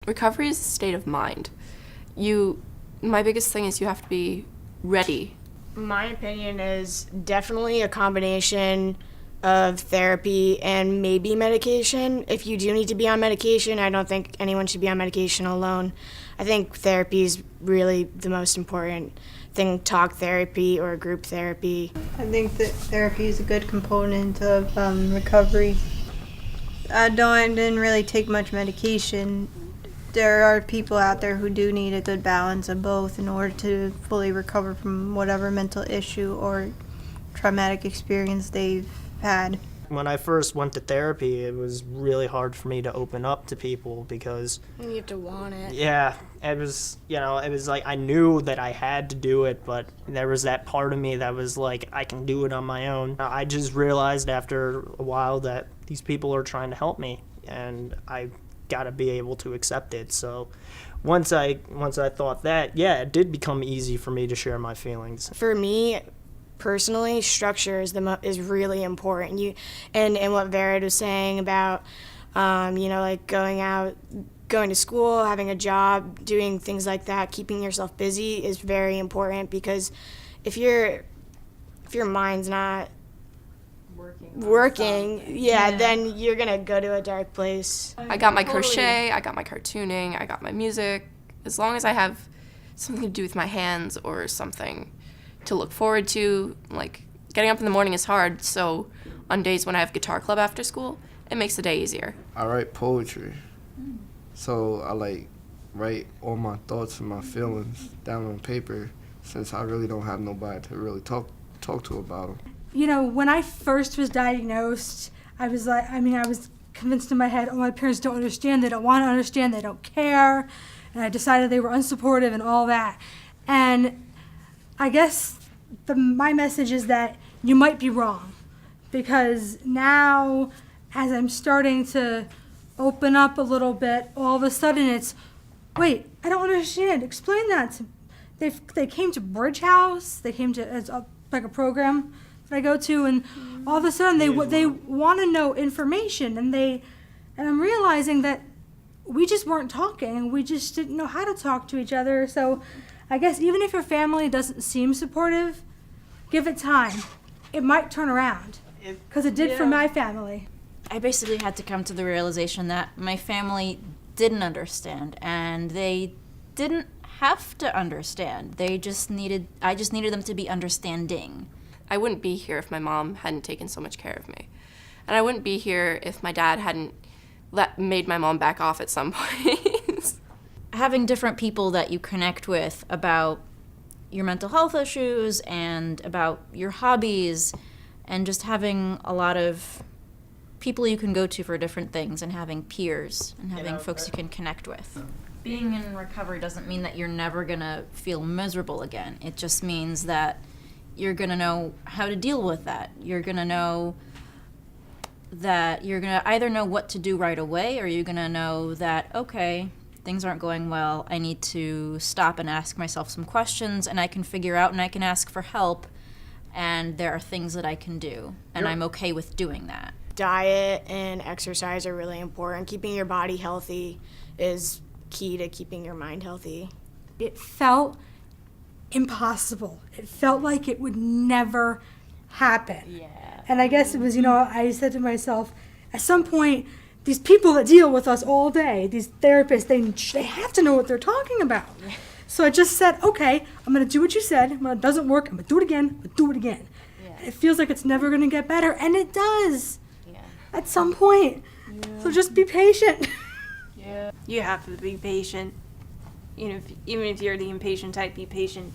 Recovery is a state of mind. My biggest thing is you have to be ready. My opinion is definitely a combination of therapy and maybe medication. If you do need to be on medication, I don't think anyone should be on medication alone. I think therapy is really the most important thing, talk therapy or group therapy. I think that therapy is a good component of recovery. I didn't really take much medication. There are people out there who do need a good balance of both in order to fully recover from whatever mental issue or traumatic experience they've had. When I first went to therapy, it was really hard for me to open up to people because You have to want it. yeah, it was like I knew that I had to do it, but there was that part of me that was like, I can do it on my own. I just realized after a while that these people are trying to help me, and I got to be able to accept it. So once I thought that, yeah, it did become easy for me to share my feelings. For me, personally, structure is really important. And what Vered was saying about, like going to school, having a job, doing things like that, keeping yourself busy is very important, because if your mind's not working, then you're gonna go to a dark place. I got my crochet, I got my cartooning, I got my music. As long as I have something to do with my hands or something to look forward to, like getting up in the morning is hard, so on days when I have guitar club after school, it makes the day easier. I write poetry, so I write all my thoughts and my feelings down on paper, since I really don't have nobody to really talk to about them. You know, when I first was diagnosed, I was convinced in my head, oh, my parents don't understand, they don't want to understand, they don't care, and I decided they were unsupportive and all that. And I guess my message is that you might be wrong, because now, as I'm starting to open up a little bit, all of a sudden it's, wait, I don't understand, explain that to me. They came to Bridge House, they came to a program that I go to, and all of a sudden they want to know information, and I'm realizing that we just weren't talking, we just didn't know how to talk to each other. So I guess even if your family doesn't seem supportive, give it time. It might turn around, because it did for my family. I basically had to come to the realization that my family didn't understand, and they didn't have to understand. I just needed them to be understanding. I wouldn't be here if my mom hadn't taken so much care of me. And I wouldn't be here if my dad hadn't made my mom back off at some point. Having different people that you connect with about your mental health issues and about your hobbies, and just having a lot of people you can go to for different things, and having peers and having folks you can connect with. Being in recovery doesn't mean that you're never gonna feel miserable again. It just means that you're gonna know how to deal with that. You're gonna know that you're gonna either know what to do right away, or you're gonna know that, okay, things aren't going well, I need to stop and ask myself some questions, and I can figure out and I can ask for help, and there are things that I can do, and I'm okay with doing that. Diet and exercise are really important. Keeping your body healthy is key to keeping your mind healthy. It felt impossible. It felt like it would never happen. Yeah. And I guess it was, I said to myself, at some point, these people that deal with us all day, these therapists, they have to know what they're talking about. Yeah. So I just said, okay, I'm going to do what you said. When it doesn't work, I'm going to do it again. I'm going to do it again. Yeah. It feels like it's never going to get better, and it does. Yeah. At some point. Yeah. So just be patient. Yeah. You have to be patient. Even if you're the impatient type, be patient.